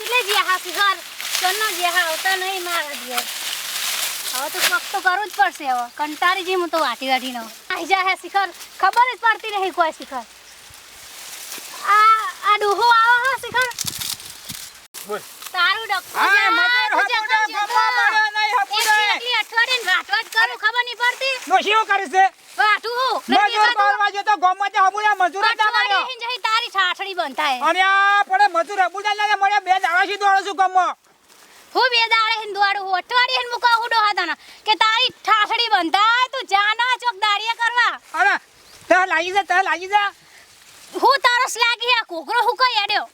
એટલે જે હા શિખર ચન્નો જે હા આવતા નહીં મારા જે હવે તો કોક તો કરવું જ પડશે હવે કંટાળી જઈ હું તો વાટી ન આવી જાય શિખર ખબર જ પડતી નહીં કોઈ શિખર આ ડોહો આવો હા શિખર બોલ તારું ડોક્ટર ખબર નહીં પડતી નોશીઓ કરે છે વાટું મજૂર કરવા જો તો ગોમતે હબુડા મજૂર હતા મળ્યો તારી છાછડી બનતા અને આ પડે મજૂર હબુડા ને મળ્યા બે દાડાથી દોડો છું ગમો હું બે દાડે હિંદવાડું અઠવાડિયે હિંદ મુકા હુડો હાદાના કે તારી ઠાઠડી બંધાય તું જાના ચોક દાડિયા કરવા અરે તે લાગી જા હું તારસ લાગી આ કોકરો હુકાઈ આડ્યો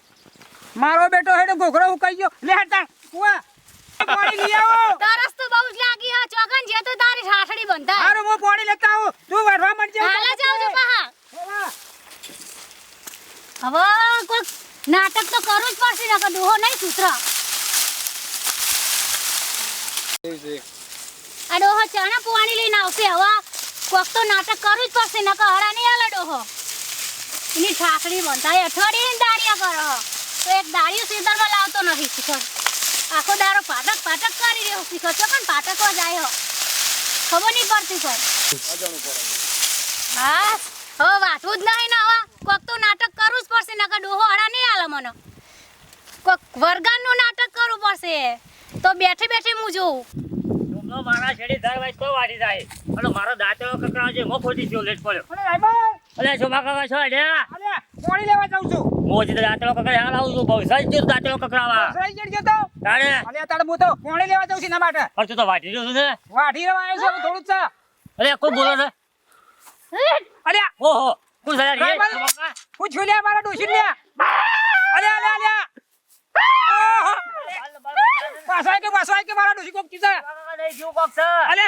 મારો બેટો હેડો ઘોઘરો ઉકાઈ ગયો લે હટા કુવા પાણી લઈ આવો તારસ તો બહુ જ લાગી હા ચોકન જે તો તારી ઠાઠડી બંધાય હારું હું પાણી લેતા આવું તું વઢવા માંડજે હાલા જાવ જો પાહા હવે કોઈ નાટક તો કરવું જ પડશે નકર ડોહો નહીં સૂત્ર આ ડોહો ચણા પાણી લઈને આવશે હવે કોક તો નાટક કરવું જ પડશે નકર હળા નહીં આલે ડોહો એની ઠાકડી બંધાય અઠવાડિયે દાડિયા કરો તો એક દાડિયું સીધરમાં લાવતો નથી શિખર આખો દારો પાટક કરી રહ્યો શિખર તો પણ પાટકવા જાય ખબર નહીં પડતી કોઈ હા હવે વાટવું જ નહીં ને હવે કોક તો નાટક કરવું જ પડશે નકર ડોહો હળા નહીં આલે મને કોક વર્ગાનનું નાટક કરવું પડશે તો બેઠે હું જોઉં નો મારા છેડી ધારવાઈ તો વાડી જાય અને મારો દાંતેલો કકડાવ છે મો ખોટી થયો લેટ પડ્યો અરે રાઈબા અલે શોભા કાકા છો અલ્યા અલે પાણી લેવા જાઉં છું મોજી દાંતેલો કકડા હાલ આવું છું બહુ સાઈ જો દાંતેલો કકડાવા સઈ જડજો તો તારે અલે તારે હું તો પાણી લેવા જાઉં છું ના માટે અરે તું તો વાટી રહ્યો છે વાઢી લેવા આવ્યો છું થોડું છે અરે કોણ બોલે છે અલે ઓહો કોણ છે યાર રાઈબા પૂછ્યું લે મારા ડોશી લે અલે પાસાય કે મારા ડોશી કોક કીધા નહીં જીવ કોક છે અલે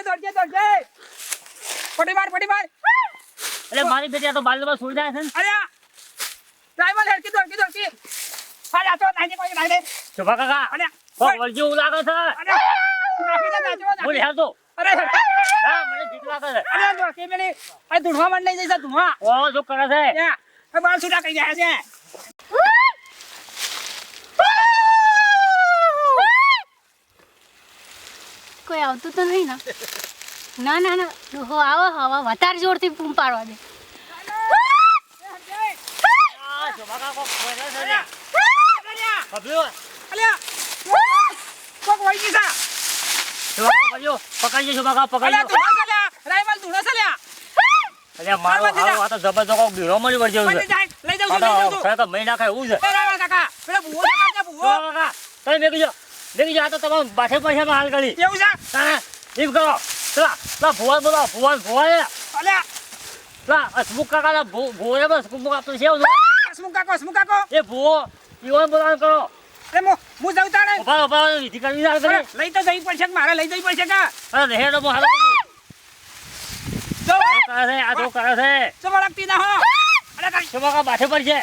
દોડજે પડી માર અરે મારી બેટી આ તો બાલમાં છોડી જાય છે ને અરે ડ્રાઈવર હેડકી દોડકી હાલ આ તો નાઈ દે શોભા કાકા અલે કોક વળજી એવું લાગે છે અરે નાખી દે બોલ હેલ તો અરે હા મને બીક લાગે છે અરે દોડકી મેલી આ ધુણવા મંડ લઈ જઈશ ધુણવા ઓ જો કરે છે એ બાલ છૂટા કરી જાય છે કોઈ આવતું તો નહીં ના ડોહો આવો હવે વધારે જોરથી બૂમ પાડવા દે શોભા કાકા કોક બોલે છે ને કબલ્યો અલે કોક વઈ ગઈ છે પકડજો શોભા કાકા અલે પકડજો ધુણવા ચાલ્યા ડ્રાઈવર ધુણવા ચાલ્યા અરે મારો હારો આ તો જબરજસ્ત કોક બીરો મળી વળજો છે લઈ જાઉં છું ખરેખર મહિના ખાય એવું છે ડ્રાઈવર કાકા પેલા ભૂવો કાકા ભૂવો કાકા તમે મેં આ તો તમામ બાઠે પૈસામાં હાલ કરી એવું છે તારે એમ કરો પેલા ભુવન બોલો ભુવન અલે પેલા હસમુખ કાકા ભુવન બસ હસમુખ આપતો છે હસમુખ કાકો એ ભુવો ઈવન બોલાવ કરો અરે હું જાઉં તાણે ઉભા વિધિ કરવી હાલ કરી લઈ તો જઈ પડશે મારે લઈ જઈ પડશે કા અરે હેડો હું હાલ જો કરે છે આ તો કરે છે ચમળકતી ના હો અરે કઈ શોભા કાકા બાઠે પર છે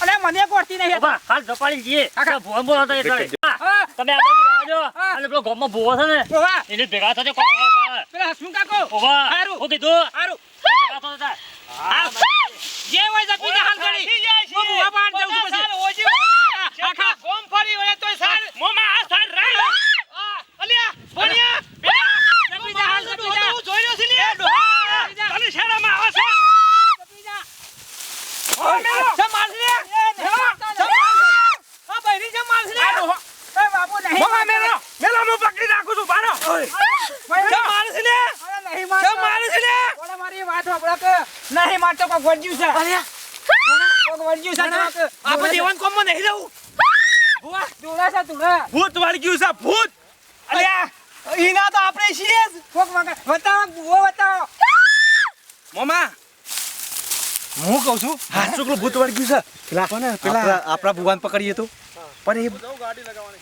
અરે મને કોરતી નહીં ઉભા હાલ ઝપાડી જઈએ ભુવન બોલાવતો એટલે હા તમે આ બાજુ આવજો અને પેલો ગામમાં ભુવો છે ને ઓવા એને ભેગા થશે પેલા હસમુખ કાકો ઉભા હારું હું કીધું હારું ભેગા થશે જે હોય જપી દે હાલ કરી હું બુવા પાડ જાઉં છું પછી આખા ગોમ ફરી વળે તોય સાર મોમાં આ સાર રહી અલ્યા ભણ્યા જપી દે હાલ જપી દે હું જોઈ રહ્યો છું લે તને શરમ આવે છે જપી દે ઓ મેલો જમાલ લે આ બૈરી જમાલ લે એ બાપુ નહીં મોમાં મેલો હું પકડી રાખું છું બારો જમાલ છે લે નહીં માર જમાલ છે લે ઓલા મારી વાત હોબળા કે નહીં મારતો કો ગોડ્યું છે અલ્યા કો ગોડ્યું છે આપણે દેવાન કોમમાં નહીં રહું ભૂવા દોડા છે તુડા ભૂત વાળી ગયું છે ભૂત અલ્યા ઈના તો આપણે છીએ જ કોક વગર બતાવો ભૂવો બતાવો મોમા હું કહું છું હા છોકરો ભૂત વાળી ગયું છે પેલા આપણા ભુવાન પકડીએ તો પણ એ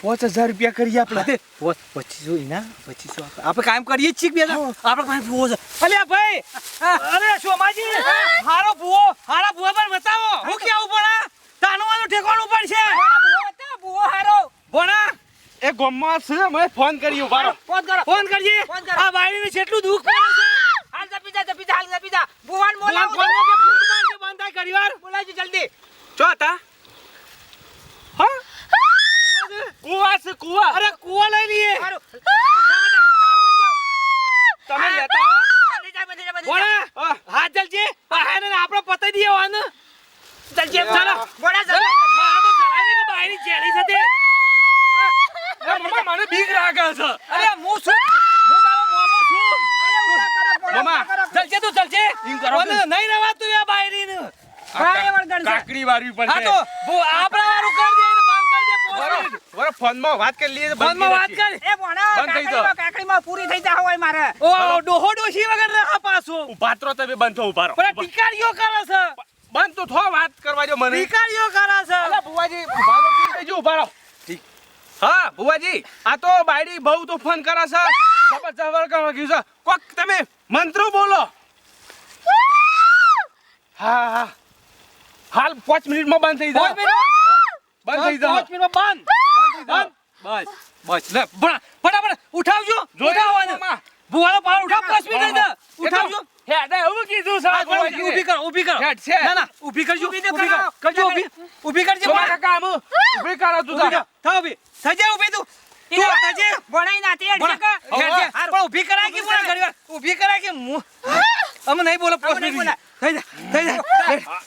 5000 રૂપિયા કરીએ આપણે 2500 ઈના 2500 આપણે કાયમ કરીએ જ છીએ બે આપણે પાસે ભૂવો છે અલ્યા ભાઈ અરે સોમાજી હારો ભૂવો પર બતાવો હું કેવું પડે તાનવાનું ઠેકાણું પડશે ભૂવો હારો ભણા એ ગોમમાં છે મેં ફોન કર્યો બારો ફોન કરજે આ બાયરીને કેટલું દુખ પડે છે હાલ જપી જા ભુવાન બોલાવો કે ફૂટ મારજો બંધાય કરીવાર બોલાવજો જલ્દી ચો હતા કુવા છે કુવા. અરે કુવા લઈ લઈએ. હારું. તમે લેતા આવો. બંધી જા, બંધી જા, બંધી જા. ભોળા, હાથ જલજે. હાને આપણે પતાઈ દઈએ વાન. જલજે ચાલો. ભોળા, જલ્દી. મારા તો ચલાય ને કે બાયની જેલી સાથે. એ મમ્મા મને બીક લાગે છે. અરે હું છું. હું તારો મોમો છું. મમ્મા, જલજે તું જલજે. એમ કરો ઓને નહીં રહેવાતું આ બાયરીને. કાકડી વારવી હા પડશે. તો આપણા વાળું કરી દે ને બંધ કરી દે પોસ્ટ. બરો ફોનમાં વાત કરી લઈએ. ફોનમાં વાત કર. એ ભોળા, બંધ થઈ જાઓ. કાકડીમાં પૂરી થઈ જા હોય મારે. ઓ ડોહો ડોશી વગર રહા પાછો. ઉભા તો તમે બંધ થો ઉભા રહો. પણ ટીકારીઓ કરે છે. બંધ તો થો વાત કરવા દો મને. ટીકારીઓ કરે છે. અલા ભુવાજી ઉભા રહો કે જો ઉભા રહો. હા ભુવાજી આ તો બાયડી બહુ તો ફોન કરે છે. જબરજસ્ત વળગાવા ગયું છે. કોક તમે મંત્રો બોલો. હા હા હાલ 5 મિનિટમાં બંધ થઈ જાય. બંધ થઈ જાય. 5 મિનિટમાં બંધ. બસ બસ લે ફટાફટ ઉઠાવજો. ઉઠાવવાનો ભુવાળો પાર ઉઠાવ 5 મિનિટ દે. ઉઠાવજો. હેડે એવું કીધું છે ભુવાજી. ઊભી કરો ઊભી કરો. હેડ છે. ના ના ઊભી કરજો. ઊભી કરજો ઊભી. ઊભી કરજો. જોવા કાકા આમ ઊભી કરો તું ઊભી તાર. કર. થાવ ઊભી. થજે ઊભી તું. તું થજે. ભોળાઈ નાતી હેડ છે કે? હેડ છે. પણ ઊભી કરાય કે બોલા ઘડીવાર. ઊભી કરાય કે અમે નહીં બોલો 5 નહીં મિનિટ. બોલા. થઈ જા થઈ જા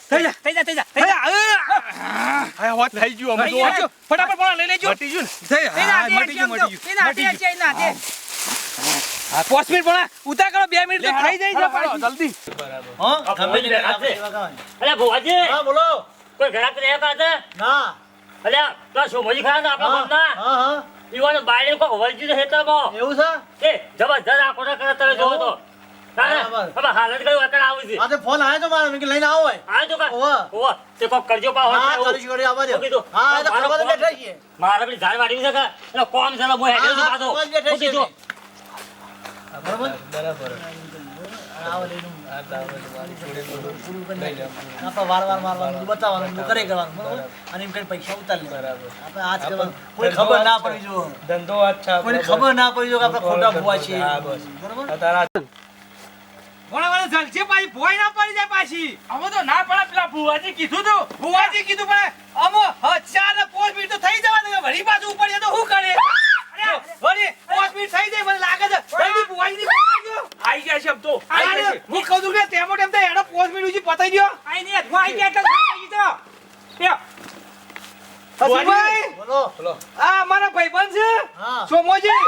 થઈ જા થઈ જા, થઈ જા. થઈ જા. હા વાત થઈ ગયું અમે તો. વાંચો. ફટાફટ બોલા લઈ લેજો. મટી ગયું ને. થઈ એ હા નાતી મટી હેડ છે ગયું આમ તો. મટી એ નાતી હેડ છે, એ નાતી હેડ. ગયું 5 મિનિટ બોલા ઉતાર કરો 2 મિનિટ તો થઈ જાય છે પાછી. જલ્દી. અરે ભુવાજી હા બોલો. કોઈ ઘરાક રહ્યા કાતે ના. અરે તો શોભજી ખાના આપણા હા ગામના હા હા. ઈવાનો બાયણે કોક વળજી હેતરમાં એવું છે? એ જબરજસ્ત આકોટા કરે તમે જોવો તો તારે બરાબર. હવે હાલત કઈ વકડ આવી છે આજે ફોન આવ્યો તો મારો મેં કીધું લઈને આવો હોય. આ જો કા ઓવા. ઓવા તે કોક કરજો પા હોય હા એવું. કરીશું કરી આવવા દો. શું કીધું? હા એ તો મારો ફરવા તો ફોન- બેઠા છીએ. મારે પેલી ઝાડ વાડી છે કે એનો કોમ છે એટલે હું હેડ્યો છું હા, પાછો. ફરવા જ બેઠા શું છીએ કીધું? અમે. બરાબર બરાબર. આવો લઈને આપણે વાર મારવાનું બતાવવાનું બધું કરે કરવાનું બરાબર. અને એમ કરીને પૈસા ઉતાર લે બરાબર. આપણે આજ કરવાનું કોઈ ખબર ના પડી જો ધંધો અચ્છા કોઈ ખબર ના પડી જો કે આપણે ખોટા ભૂવા છીએ બરાબર. બોલા બોલા જલસે પાછી ભોય ના પડી જાય પાછી. અમે તો ના પડે પેલા ભુવાજી કીધું તું. ભુવાજી કીધું પણ અમો 4 ને 5 મિનિટ તો થઈ જવા દે વળી પાછું ઉપર જાય તો શું કરે વળી 5 મિનિટ થઈ જાય મને લાગે છે જલ્દી ભુવાજી ની પકડજો. આઈ ગયા છે આમ તો. આઈ ગયા છે. હું કહું છું કે તેમ તો એડો 5 મિનિટ ઉજી પતાઈ દ્યો. આઈ ને હું આઈ ગયા એટલે થઈ ગઈ તો. લ્યો. હસીભાઈ બોલો બોલો. આ મારા ભાઈબંધ છે હા. સોમોજી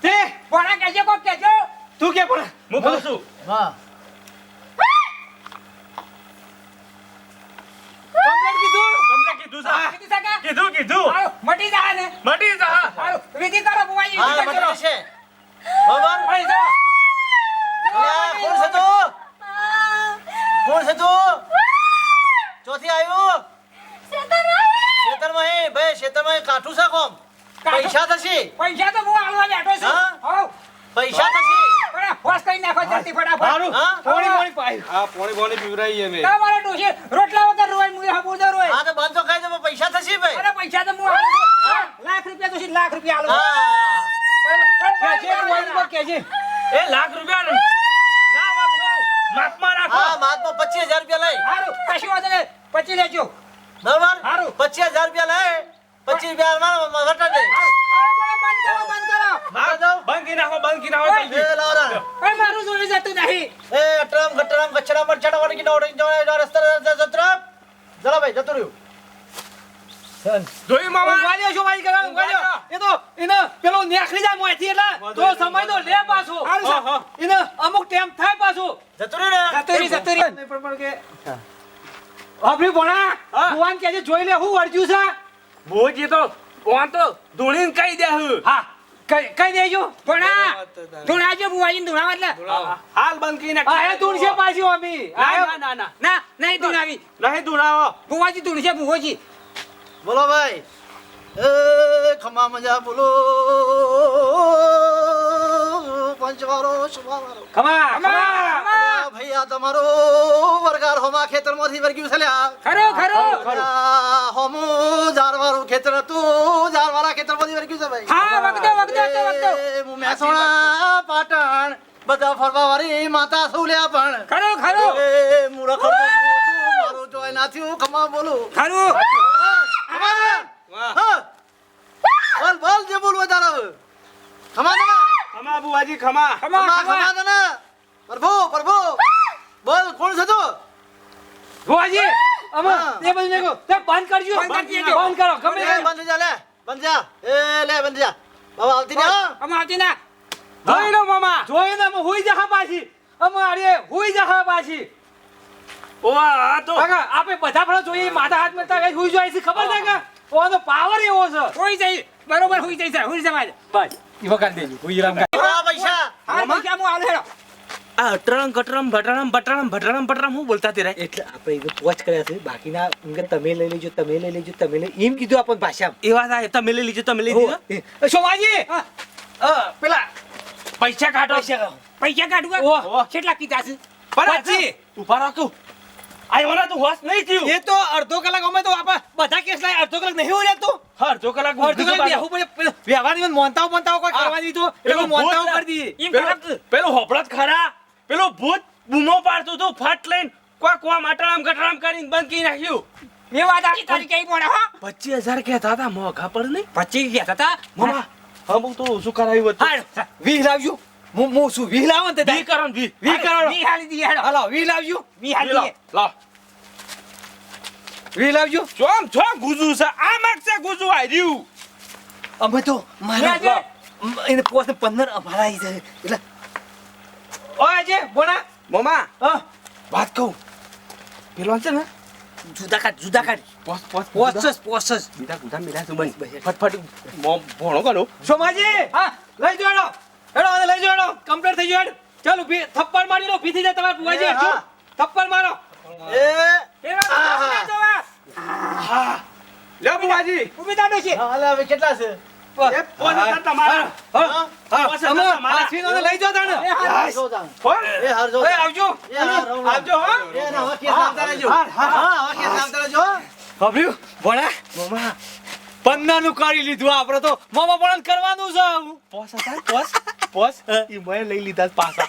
તે ભોળા કહેજો, કોક કહેજો. તું કે પણ હું કહું છું. હા. કમ્પ્લેટ કીધું તમને કીધું છે. કીધું છે કે? કીધું. હાલો, મટી જા ને. મટી જા. હાલો, વિધિ કરો બુવાજી, હા વિધિ કરો. મળી છે બરાબર. મટી જા. અલ્યા, કોણ છે તું? કોણ છે તું? ચોથી આવ્યું? ખેતરમાં હે, ભાઈ ખેતરમાં હે, કાઠું છે કોમ. પૈસા થશે. પૈસા તો હું આલવા બેઠો છું. હા? હાવ. પૈસા થશે. પણ હોશ કરી નાખો જલ્દી ફટાફટ. સારું હા? પોણી પાઈ આ પોણી બોણી પીવરાઈએ મે. તમારે ડોશી રોટલા વગર રોય, મુએ હબુદર રોય. હા તો બંધ તો ખાઈ દે, પણ પૈસા થશે ભાઈ. અરે પૈસા તો હું આલું છું. લાખ રૂપિયા તો લાખ રૂપિયા આલું છું. હા. કે છે ભુવાજી કો કે છે એ લાખ રૂપિયા નું. ના માપમાં રાખો. હા માથમાં 25,000 રૂપિયા લઈ હારું, કશું વાંધો નહીં. પછી લેજો. બરાબર. હારું. 25,000 રૂપિયા લઈ 25 રૂપિયા વટા દે. હારું, બંધ કરો, બંધ કરો. મારા જાઓ. બંધ કી નાખો જલ્દી. એ લાવો ના. પણ મારું જોઈ જતું નહીં. એ ટ્રમ ગટરમ કચરા પર ચડા વાળી દોડી દોડી રસ્તા જતરમ. જરા ભાઈ જતો રહ્યો. જોઈ મામા. ઊંઘવાડ્યો છો મારી કરા ઊંઘવાડ્યો એ તો એને પેલો નેખરી જાય મોયથી એટલે તો સમય તો લે પાછો હારું છે. એને અમુક ટાઈમ થાય પાછો જતો રહ્યો ને. જતુરી, જતુરી. નહીં પણ કે આપણી ભણા ભુવાન કે છે જોઈ લે હું વળજ્યું છે ભોજી તો ઓન તો ધૂણીને કહી દે હું. હા કઈ દેજો ભણા, ધૂણાજો બુવાજીને ધૂણાવા એટલે. હાલ બંધ કી નાખ. આ ધૂણ છે પાછી અમી ના ના ના. ના, નહીં ધૂણાવી. નહીં ધૂણાવો. બુવાજી ધૂણશે, બુવાજી. બોલો ભાઈ. એ ખમા મજા બોલો. પંચવારો શુભાવારો. ખમા ખમા. ભાઈ આ તમારો વરગાર હોમા ખેતરમાંથી વર્ગ્યું છે લ્યા. ખરો, ખરો. આ હોમો ઝાડવાળું ખેતર હતું. ઝાડવાળા ખેતરમાંથી વર્ગ્યું છે ભાઈ. હા, વગદો, વગદો, વગદો. એ હું મહેસાણા પાટણ બધા ફરવા વાળી માતા સૌલ્યા પણ ખરો, ખરો. એ મૂરખ હતો છું, મારું જોઈ ના થયું ખમા બોલું. ખરું. ખમા. હા બોલ બોલ જે બોલવા તારા ખમા ખમા બુવાજી ખમા ખમા તને પ્રભુ બોલ કોણ છે તું ભુવાજી અમે હા. એ બધું દેખો તે બંધ કરજો બંધ કરો ગમે તે. બંધ જા લે બંધ જા લે બંધ જા બાબા આવતી ને હા અમે આવતી ના જોઈ લો મામા જોઈ ને અમે હુઈ જા પાછી અમે અરે હુઈ જા પાછી ઓવા આ તો કાકા આપણે બધા પણ જોઈએ માથા હાથ મેલતા કઈ હુઈ જાય છે ખબર છે કે ઓનો પાવર એવો છે હોઈ જાય બરોબર હોઈ જાય હોઈ જવાય બસ ઈ વખત દેજો હુઈ રામ આ પૈસા હા પૈસા હું આલે હેડો આ અટરમ કટરમ ભટરમ હું બોલતા તે રે એટલે આપણે એ પોચ કર્યા છે બાકીના એમ કે તમે લઈ લેજો એમ કીધું આપણને ભાષામાં એ વાત આ તમે લઈ લીજો તમે લઈ લીધો સોમાજી પેલા પૈસા કાઢો પૈસા કાઢવા ઓહ. કેટલા કીધા છે પરાજી ઉભા રાખો આયોના તો હોશ નહીં થયું એ તો અડધો કલાક અમે તો આપા બધા કેસ લાય અડધો કલાક નહીં હોય તું અડધો કલાક અડધો કલાક બેહવું પડે વ્યવહારની મોનતાઓ કોઈ કરવા દીધું એટલે પેલો મોનતાઓ ભૂત કરી દીધી એમ પેલો ખરાબ પેલો હોપળત ખરા પેલો ભૂત બૂમો પાડતું તું ફટ લઈને કોક માટરામ ગટરામ કરીને બંધ કરી નાખ્યું એ વાત આવી તારી કઈ મોડા હા 25,000 કહેતા હતા મોઘા પર નહીં 25 ગયા હતા મામા હા હું તો ઓછું કરાવ્યું હતું હા 20 લાવજો હું શું 20 લાવો ને તે 20 કરો ને 20 20 કરો વી હાલી દી હેડો હાલો 20 લાવજો વી હાલી દી લા 20 લાવજો ચોમ ગુજુ છે આ માગશે ગુજુ આર્યું અમે તો મારા એને પોસ 15 અમારા આવી જાય એટલે ઓય જે બોના મામા હા વાત કહું પેલો છે ને જુદા કાઢ પોસ પોસસ બીજા ગુદા મિલા તું બસ ફટફટ ભણો કરો સોમાજી હા લઈ જો હેડો આને લઈ જો હેડો કમ્પ્લીટ થઈ ગયો હેડ ચાલો થપ્પડ મારી લો ભીથી જાય તમારા બુવાજી હટજો થપ્પડ મારો એ એ વાત જવા લે બુવાજી ઉમેદા છે હાલે હવે કેટલા છે એ પોસ હતા તમારા પોસ હતા તમારા આશીનો લઈ જો તાણે એ હાર જો ઓય આવજો આવજો હો એ ના હવે કેસ લાવતા રહેજો હા હવે કેસ લાવતા રહેજો હબ્યું ભણા મામા 15 નું કરી લીધું આપણે તો મામા પણ કરવાનું છે પોસ હતા પોસ ઈ મેં લઈ લીધા પાછા